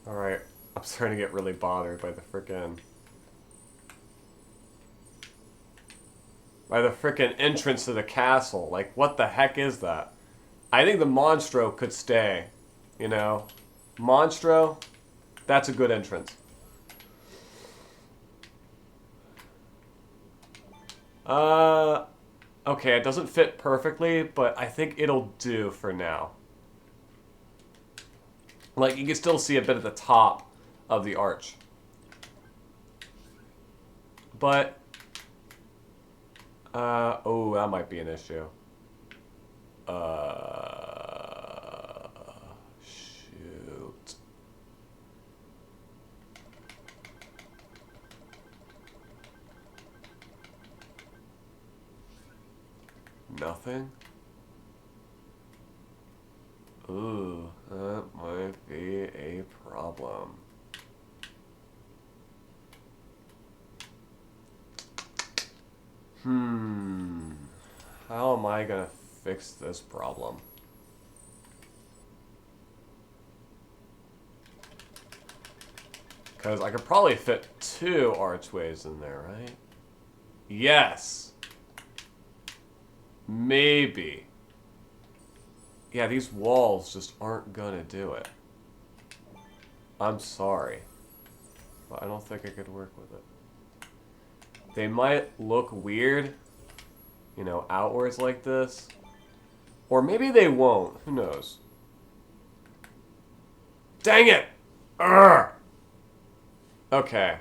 Alright, I'm starting to get really bothered by the frickin'... by the frickin' entrance to the castle. Like, what the heck is that? I think the Monstro could stay. You know? Monstro, that's a good entrance. Okay, it doesn't fit perfectly, but I think it'll do for now. Like, you can still see a bit at the top of the arch. But, oh, that might be an issue. Shoot. Nothing? Ooh, that might be a problem. How am I gonna fix this problem? Because I could probably fit 2 archways in there, right? Yes! Maybe. Yeah, these walls just aren't gonna do it. I'm sorry. But I don't think I could work with it. They might look weird, you know, outwards like this. Or maybe they won't. Who knows? Dang it! Urgh! Okay.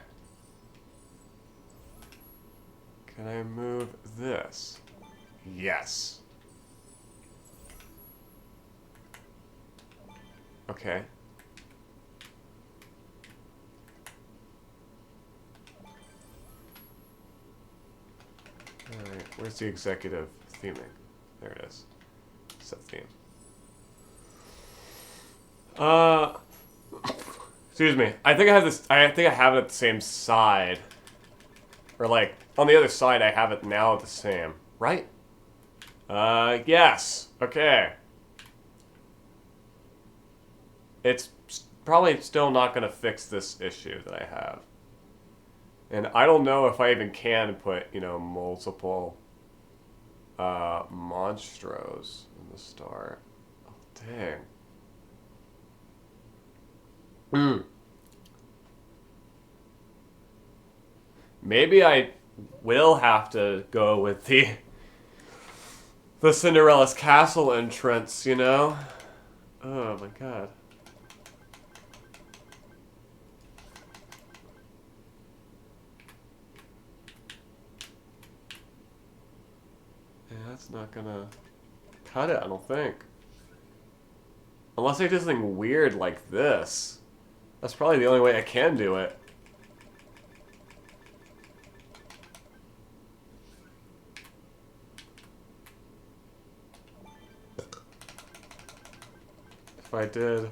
Can I move this? Yes. Okay. Alright, where's the executive theming? There it is. Set theme. Excuse me. I think I have this. I think I have it at the same side, or like on the other side. I have it now the same, right? Yes. Okay. It's probably still not gonna fix this issue that I have, and I don't know if I even can put, you know, multiple monstros in the star. Oh, dang. Maybe I will have to go with the Cinderella's castle entrance, you know? Oh my god. Yeah, that's not gonna cut it, I don't think. Unless I do something weird like this. That's probably the only way I can do it. If I did...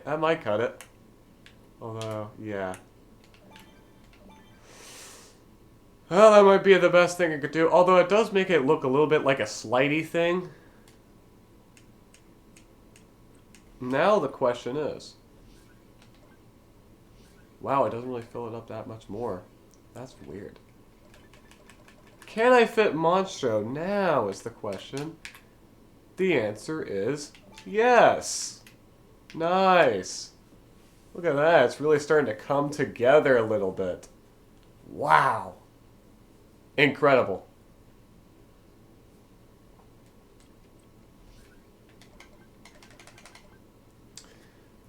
that might cut it. Although, yeah. Well, that might be the best thing I could do. Although it does make it look a little bit like a slidey thing. Now the question is... Wow, it doesn't really fill it up that much more. That's weird. Can I fit Monstro? Now is the question. The answer is yes. Nice. Look at that. It's really starting to come together a little bit. Wow. Incredible.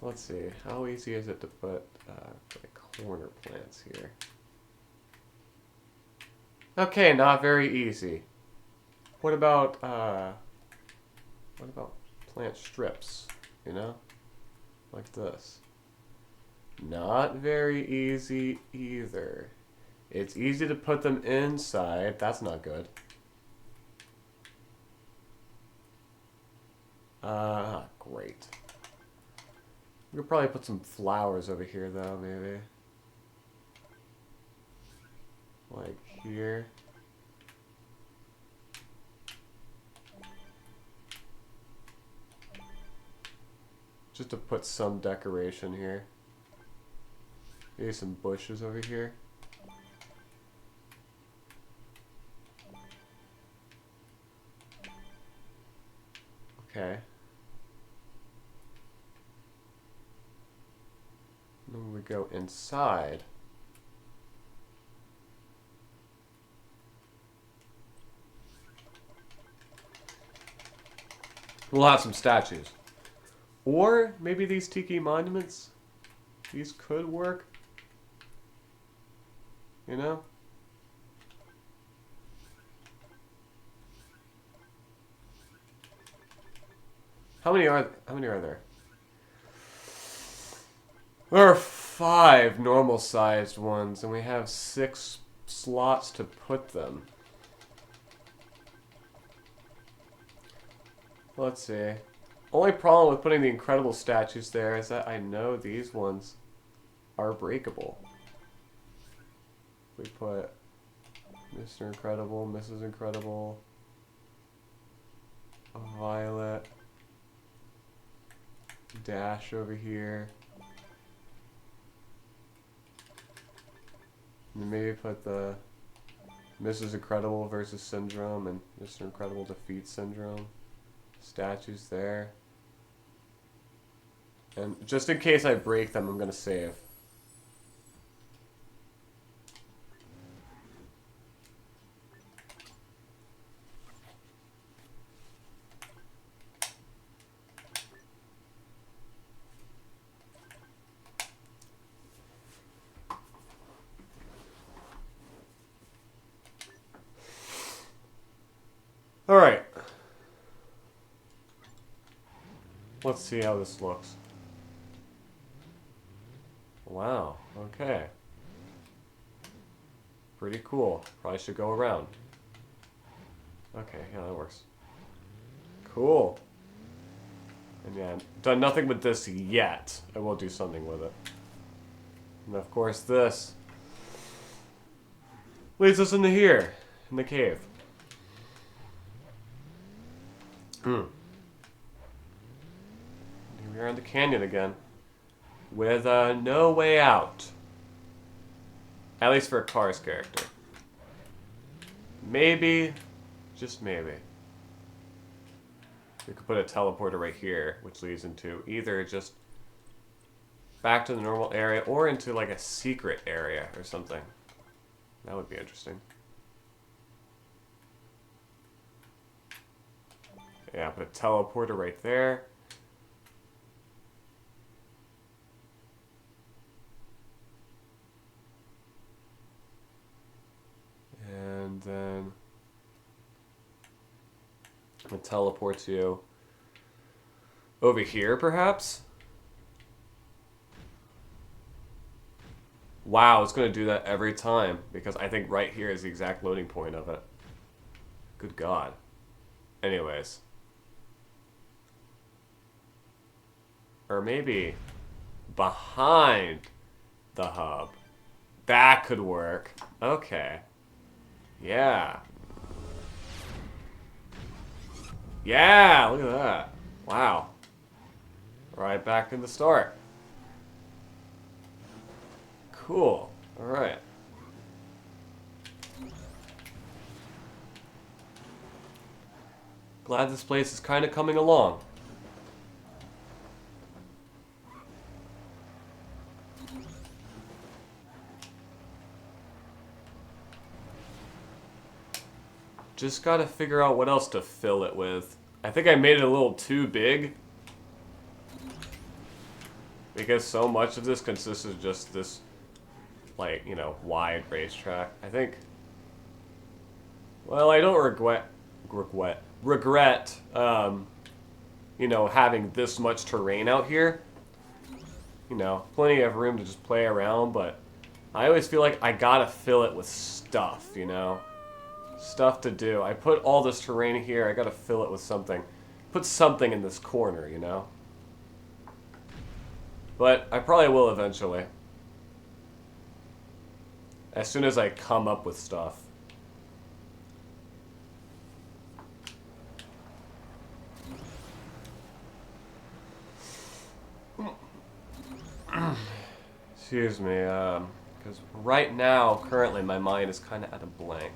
Let's see. How easy is it to put corner plants here? Okay, not very easy. What about plant strips? You know? Like this. Not very easy either. It's easy to put them inside. That's not good. Great. We could probably put some flowers over here, though, maybe. Like here. Just to put some decoration here. Maybe some bushes over here. Okay. Then we go inside. We'll have some statues. Or maybe these tiki monuments. These could work. You know? How many are there? There are 5 normal sized ones and we have 6 slots to put them. Let's see. Only problem with putting the incredible statues there is that I know these ones are breakable. We put Mr. Incredible, Mrs. Incredible, a Violet, Dash over here. And maybe put the Mrs. Incredible versus Syndrome and Mr. Incredible defeats Syndrome. Statues there. And just in case I break them, I'm going to save. Alright. Let's see how this looks. Wow, okay. Pretty cool. Probably should go around. Okay, yeah, that works. Cool. And yeah, done nothing with this yet. I will do something with it. And of course this leads us into here, in the cave. Here we are in the canyon again. With no way out. At least for a Cars character. Maybe, just maybe, we could put a teleporter right here, which leads into either just back to the normal area or into like a secret area or something. That would be interesting. Yeah, put a teleporter right there. And then I'm going to teleport you over here, perhaps? Wow, it's going to do that every time, because I think right here is the exact loading point of it. Good God. Anyways. Or maybe behind the hub. That could work. Okay. Yeah. Yeah, look at that. Wow. Right back in the start. Cool. Alright. Glad this place is kind of coming along. Just gotta figure out what else to fill it with. I think I made it a little too big. Because so much of this consists of just this, like, you know, wide racetrack. I think... Well, I don't regret, you know, having this much terrain out here. You know, plenty of room to just play around, but I always feel like I gotta fill it with stuff, you know? Stuff to do. I put all this terrain here, I gotta fill it with something. Put something in this corner, you know? But I probably will eventually. As soon as I come up with stuff. Excuse me, because right now, currently, my mind is kind of at a blank.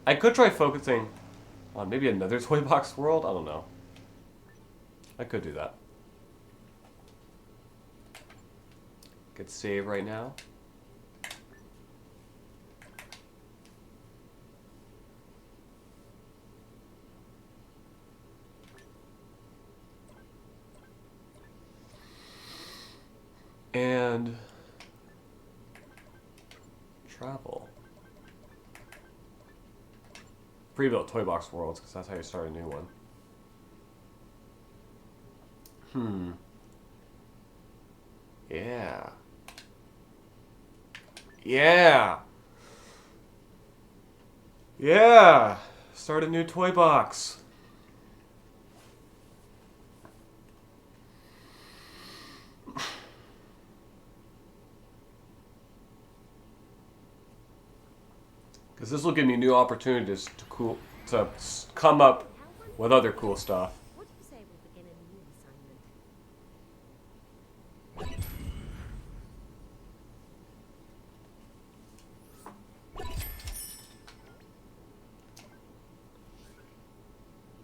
I could try focusing on maybe another Toy Box World. I don't know. I could do that. Could save right now. And travel. Pre-built Toy Box Worlds, because that's how you start a new one. Yeah. Yeah! Yeah! Start a new toy box. Because this will give me new opportunities to come up with other cool stuff. What do you say we begin a new assignment?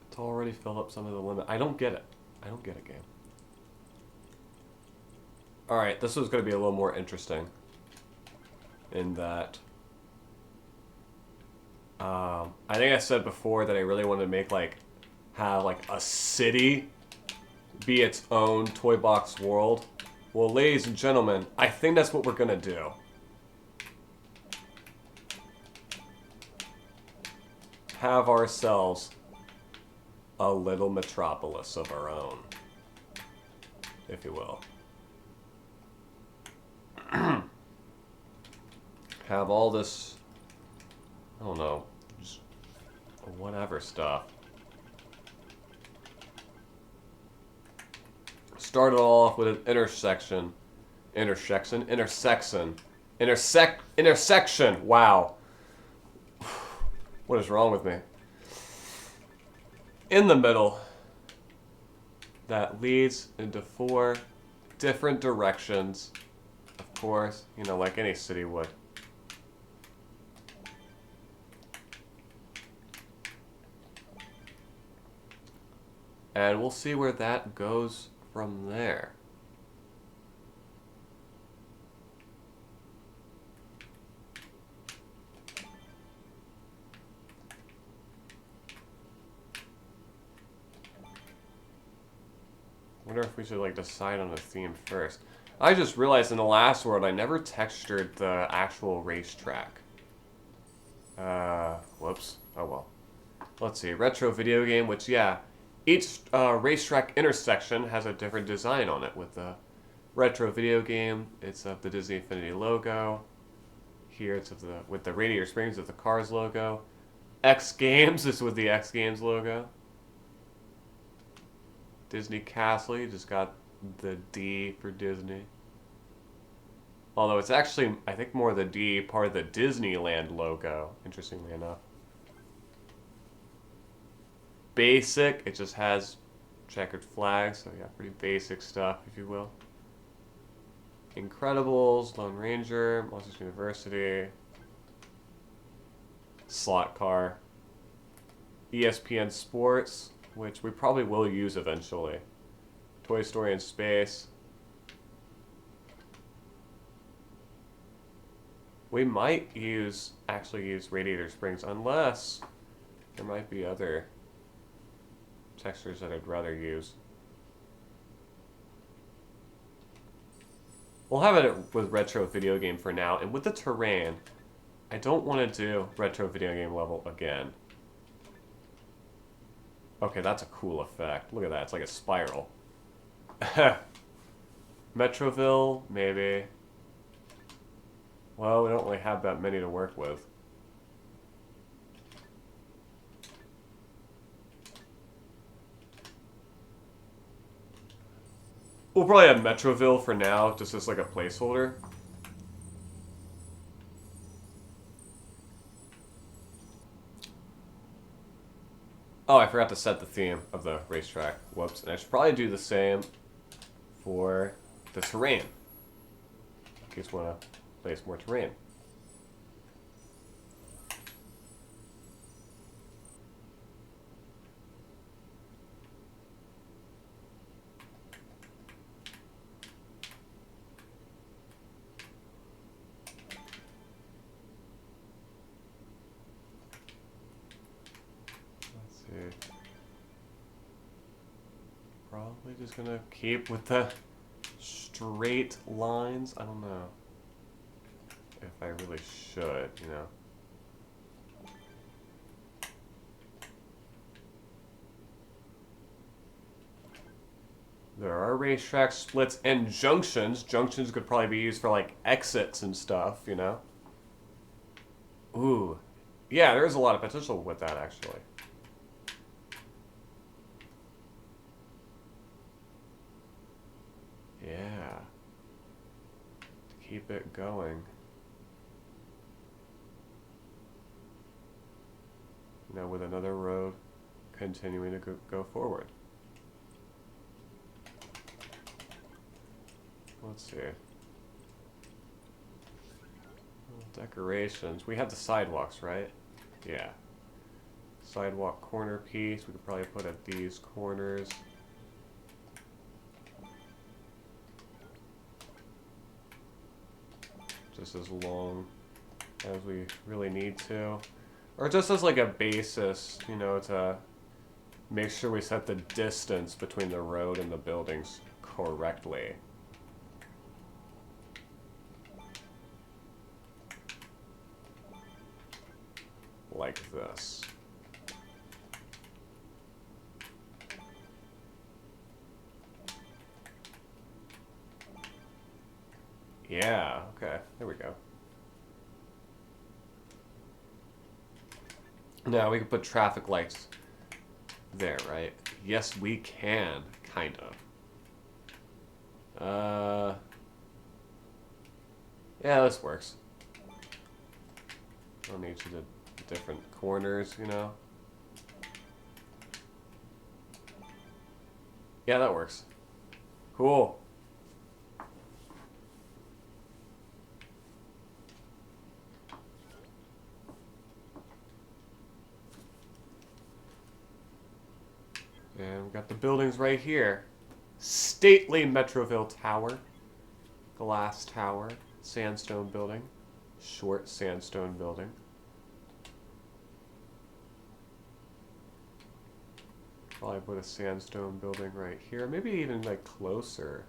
It's already filled up some of the limit. I don't get it. I don't get it, game. Alright, this was going to be a little more interesting. In that... I think I said before that I really wanted to make, like, have, like, a city be its own Toy Box World. Well, ladies and gentlemen, I think that's what we're gonna do. Have ourselves a little metropolis of our own, if you will. Have all this, I don't know, just whatever stuff. Start it all off with an intersection. Intersection. Wow. What is wrong with me? In the middle. That leads into 4 different directions. Of course, you know, like any city would. And we'll see where that goes from there. I wonder if we should, like, decide on a theme first. I just realized in the last world I never textured the actual racetrack. Whoops. Oh well. Let's see. Retro video game, which, yeah, each racetrack intersection has a different design on it. With the retro video game, it's of the Disney Infinity logo. Here it's of the with the Radiator Springs with the Cars logo. X Games is with the X Games logo. Disney Castle, you just got the D for Disney. Although it's actually, I think, more the D part of the Disneyland logo, interestingly enough. Basic, it just has checkered flags, so yeah, pretty basic stuff, if you will. Incredibles, Lone Ranger, Monsters University, Slot Car, ESPN Sports, which we probably will use eventually. Toy Story in Space. We might actually use Radiator Springs, unless there might be other textures that I'd rather use. We'll have it with retro video game for now, and with the terrain, I don't want to do retro video game level again. Okay, that's a cool effect. Look at that, it's like a spiral. Metroville, maybe. Well, we don't really have that many to work with. We'll probably have Metroville for now, just as like a placeholder. Oh, I forgot to set the theme of the racetrack. Whoops. And I should probably do the same for the terrain. In case we want to place more terrain. Let's see. Probably just gonna keep with the straight lines. I don't know if I really should, you know. There are racetrack splits and junctions. Junctions could probably be used for like exits and stuff, you know. Ooh. Yeah, there's a lot of potential with that actually. Yeah. Keep it going. Now with another road continuing to go forward. Let's see. Decorations. We have the sidewalks, right? Yeah. Sidewalk corner piece. We could probably put at these corners. Just as long as we really need to. Or just as like a basis, you know, to make sure we set the distance between the road and the buildings correctly. Like this. Yeah, okay, there we go. Now we can put traffic lights there, right? Yes, we can, kind of. Yeah, this works. On each of the different corners, you know? Yeah, that works. Cool. And we've got the buildings right here. Stately Metroville Tower. Glass Tower. Sandstone building. Short sandstone building. Probably put a sandstone building right here. Maybe even like closer.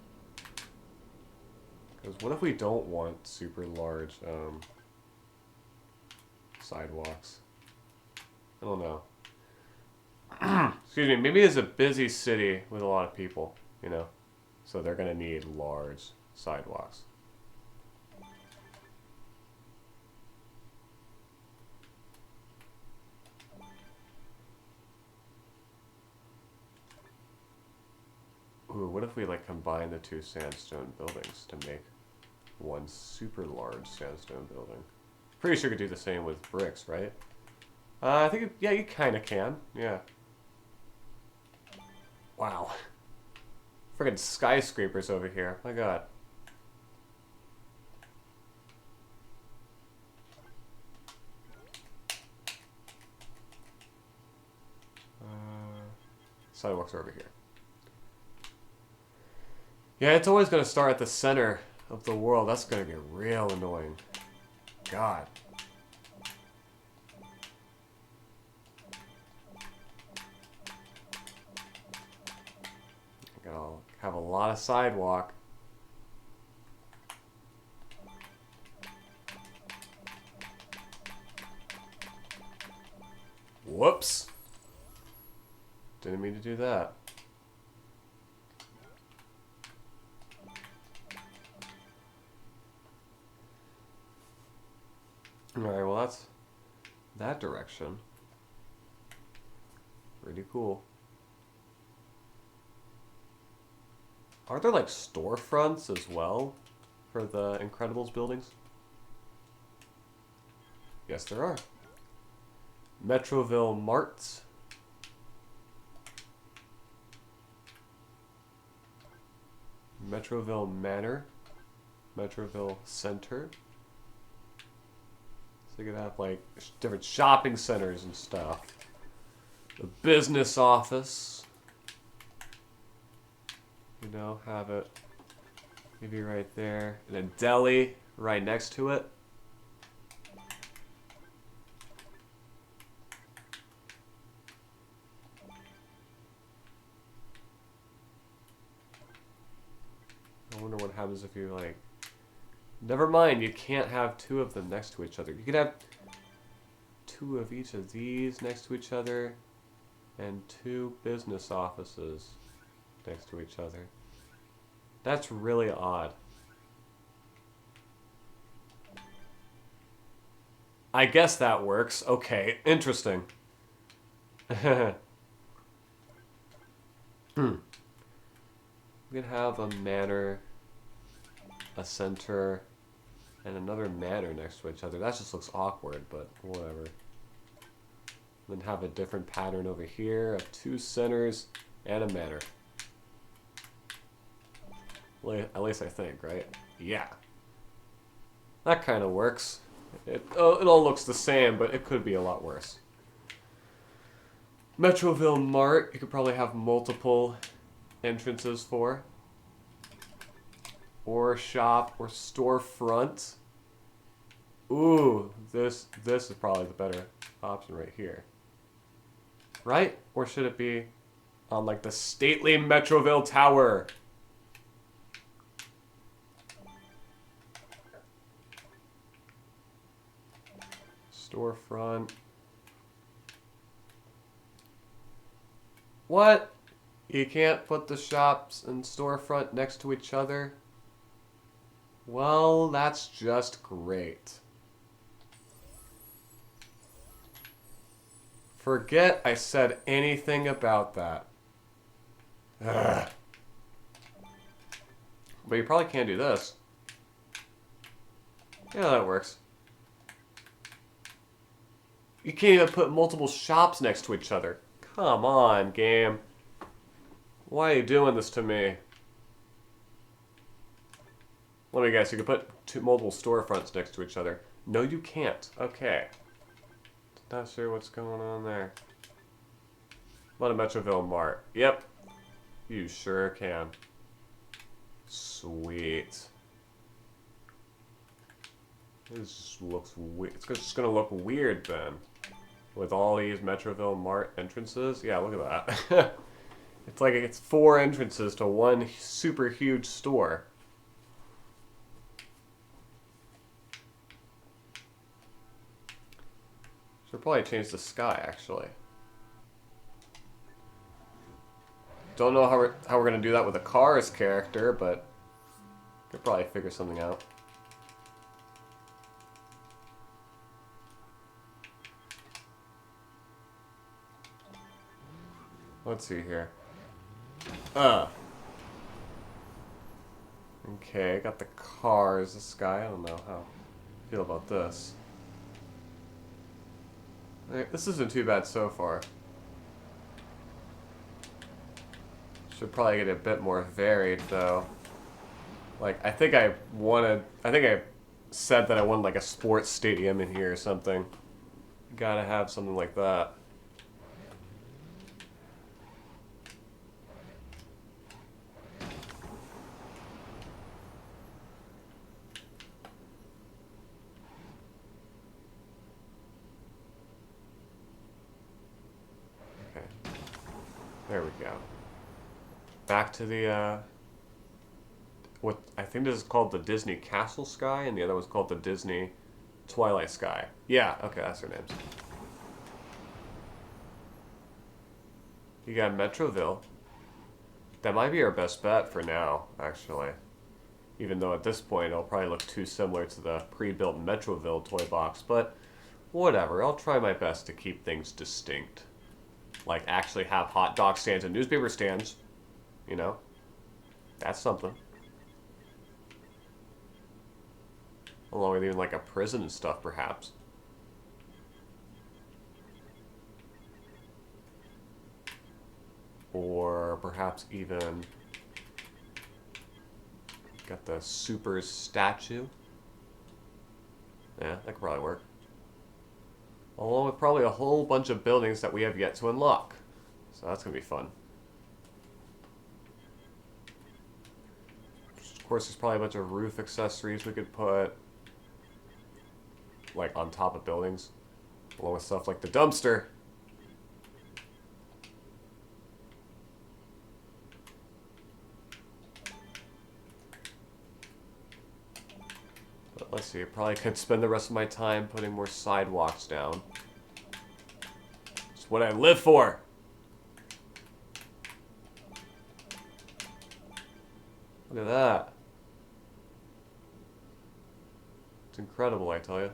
Because what if we don't want super large sidewalks? I don't know. Excuse me, maybe it's a busy city with a lot of people, you know? So they're going to need large sidewalks. Ooh, what if we like combine the two sandstone buildings to make one super large sandstone building? Pretty sure you could do the same with bricks, right? I think, yeah, you kind of can. Yeah. Wow. Friggin' skyscrapers over here. My god. Sidewalks are over here. Yeah, it's always going to start at the center of the world. That's going to get real annoying. God. I'll have a lot of sidewalk. Whoops. Didn't mean to do that. Alright, well that's that direction. Pretty cool. Are there like storefronts as well for the Incredibles buildings? Yes, there are. Metroville Marts. Metroville Manor. Metroville Center. So you could have like different shopping centers and stuff. The business office. You know, have it maybe right there. And a deli right next to it. I wonder what happens if you like... Never mind, you can't have two of them next to each other. You could have two of each of these next to each other and two business offices next to each other. That's really odd. I guess that works. Okay, interesting. We could have a manor, a center, and another manor next to each other. That just looks awkward, but whatever. Then have a different pattern over here of two centers and a manor. At least I think, right? Yeah. That kind of works. It all looks the same, but it could be a lot worse. Metroville Mart, you could probably have multiple entrances for. Or shop, or storefront. Ooh, this is probably the better option right here. Right? Or should it be on like the stately Metroville Tower? Storefront. What? You can't put the shops and storefront next to each other? Well, that's just great. Forget I said anything about that. Ugh. But you probably can't do this. Yeah, that works. You can't even put multiple shops next to each other. Come on, game. Why are you doing this to me? Let me guess, you can put multiple storefronts next to each other. No, you can't. Okay. Not sure what's going on there. What a Metroville Mart. Yep. You sure can. Sweet. This just looks weird. It's just gonna look weird then. With all these Metroville Mart entrances. Yeah, look at that. It's like it's 4 entrances to one super huge store. Should probably change the sky, actually. Don't know how we're gonna do that with a Cars character, but could probably figure something out. Let's see here. Okay, got the cars, the sky. I don't know how I feel about this. This isn't too bad so far. Should probably get a bit more varied though. Like I think I said that I wanted like a sports stadium in here or something. Gotta have something like that. Okay. There we go. Back to the what I think this is called the Disney Castle Sky, and the other one's called the Disney Twilight Sky. Yeah, okay, that's their names. You got Metroville. That might be our best bet for now, actually. Even though at this point it'll probably look too similar to the pre-built Metroville toy box, but whatever. I'll try my best to keep things distinct. Like actually have hot dog stands and newspaper stands. You know? That's something. Along with even like a prison and stuff, perhaps. Or perhaps even Got the super statue. Yeah, that could probably work. Along with probably a whole bunch of buildings that we have yet to unlock. So that's going to be fun. Of course, there's probably a bunch of roof accessories we could put, like, on top of buildings. Along with stuff like the dumpster. But let's see, I probably could spend the rest of my time putting more sidewalks down. It's what I live for! Look at that. It's incredible, I tell you.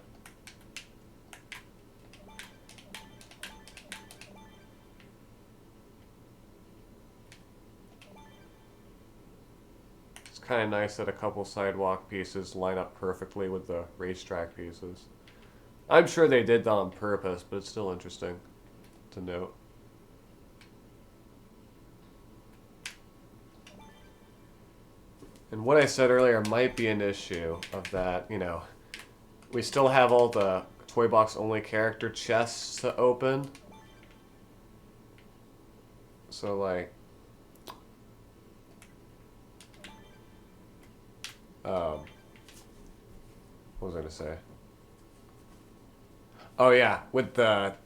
It's kind of nice that a couple sidewalk pieces line up perfectly with the racetrack pieces. I'm sure they did that on purpose, but it's still interesting to note. And what I said earlier might be an issue of that, you know, we still have all the toy box only character chests to open. So like, what was I gonna say? Oh yeah, with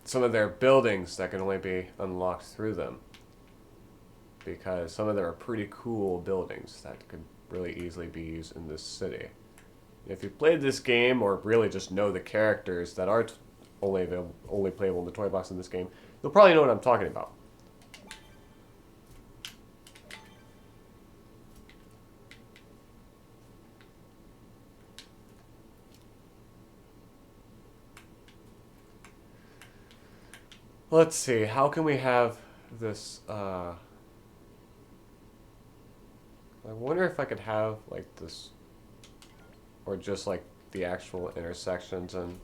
some of their buildings that can only be unlocked through them. Because some of them are pretty cool buildings that could really easily be used in this city. If you played this game, or really just know the characters that are only playable in the toy box in this game, you'll probably know what I'm talking about. Let's see, how can we have this, I wonder if I could have, like, this, or just, like, the actual intersections and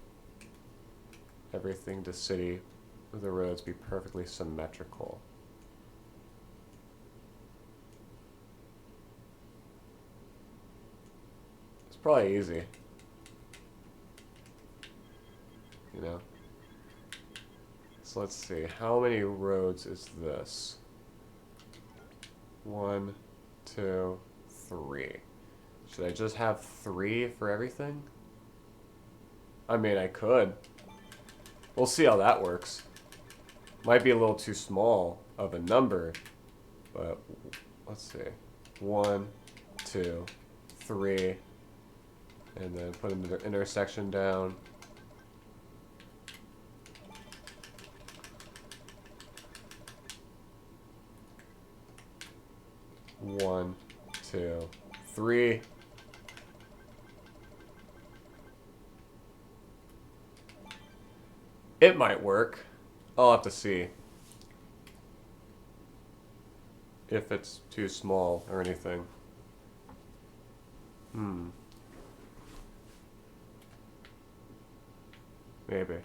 everything to city with the roads be perfectly symmetrical. It's probably easy. You know? So let's see, how many roads is this? 1, 2, 3. Should I just have 3 for everything? I mean, I could. We'll see how that works. Might be a little too small of a number, but let's see. 1, 2, 3, and then put an intersection down. One, 2, 3. It might work. I'll have to see if it's too small or anything. Maybe.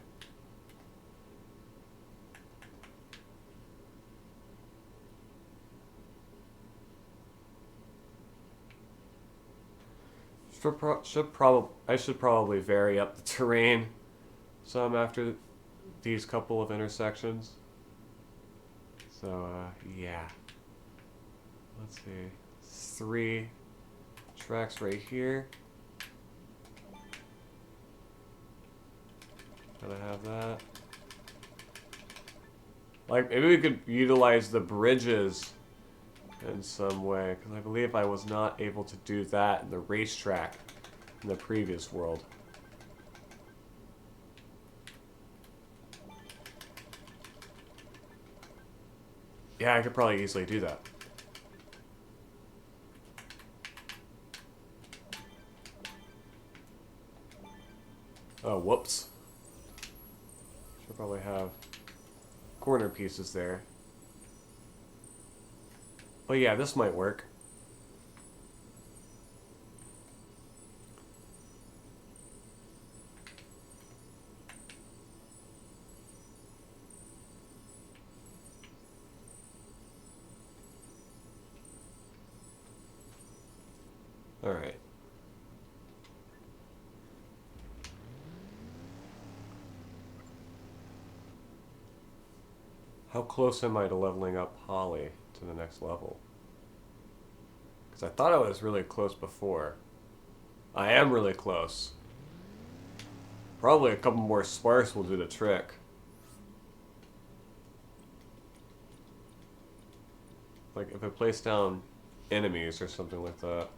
I should probably vary up the terrain some after these couple of intersections. So, yeah. Let's see. 3 tracks right here. Gotta have that. Like, maybe we could utilize the bridges in some way, because I believe I was not able to do that in the racetrack in the previous world. Yeah, I could probably easily do that. Oh, whoops. Should probably have corner pieces there. But yeah, this might work. Alright. How close am I to leveling up Holly to the next level? Because I thought I was really close before. I am really close. Probably a couple more sparks will do the trick. Like if I place down enemies or something like that.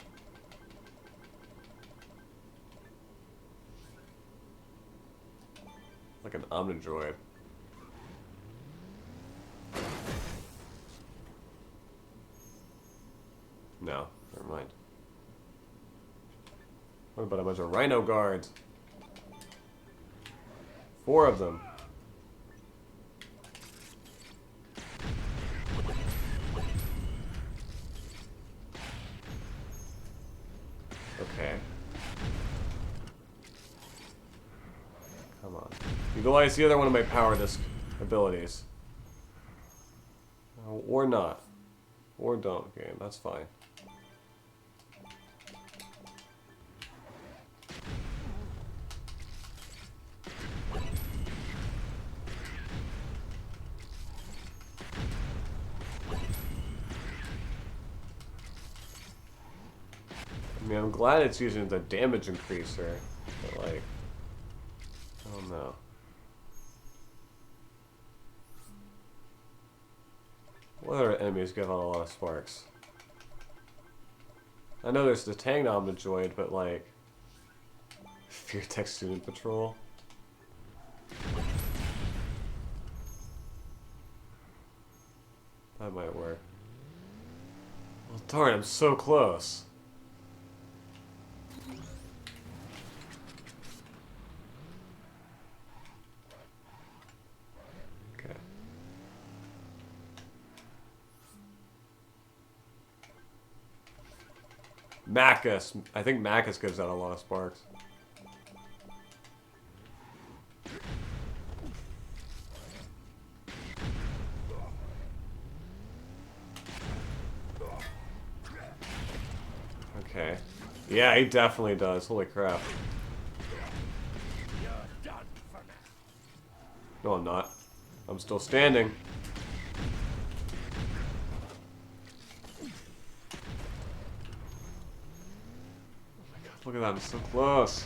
Like an Omnidroid. No, never mind. What about a bunch of Rhino guards? 4 of them. Okay. Come on. Utilize the other one of my power disc abilities. Or not. Or don't, game. That's fine. I mean, I'm glad it's using the damage increaser, but like, I don't know. What other enemies give out a lot of sparks? I know there's the Tang Omnidroid, but like, Fear Tech Student Patrol. That might work. Well, darn, I'm so close. Okay. Macus. I think Macus gives out a lot of sparks. Okay. Yeah, he definitely does. Holy crap. No, I'm not. I'm still standing. Oh my god, look at that. I'm so close.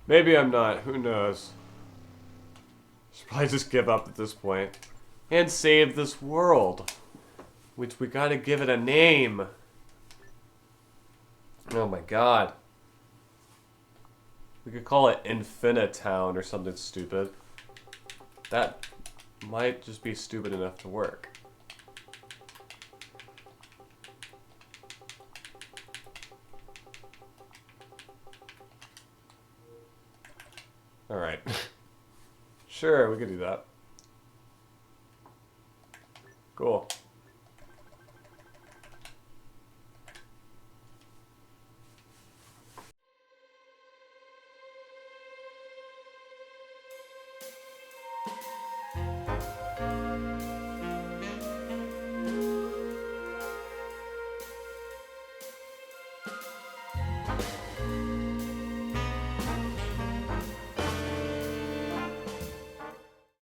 Maybe I'm not. Who knows? Should probably just give up at this point. And save this world. Which we gotta give it a name. Oh my god. We could call it Infinitown or something stupid. That might just be stupid enough to work. Alright. Sure, we could do that. Cool.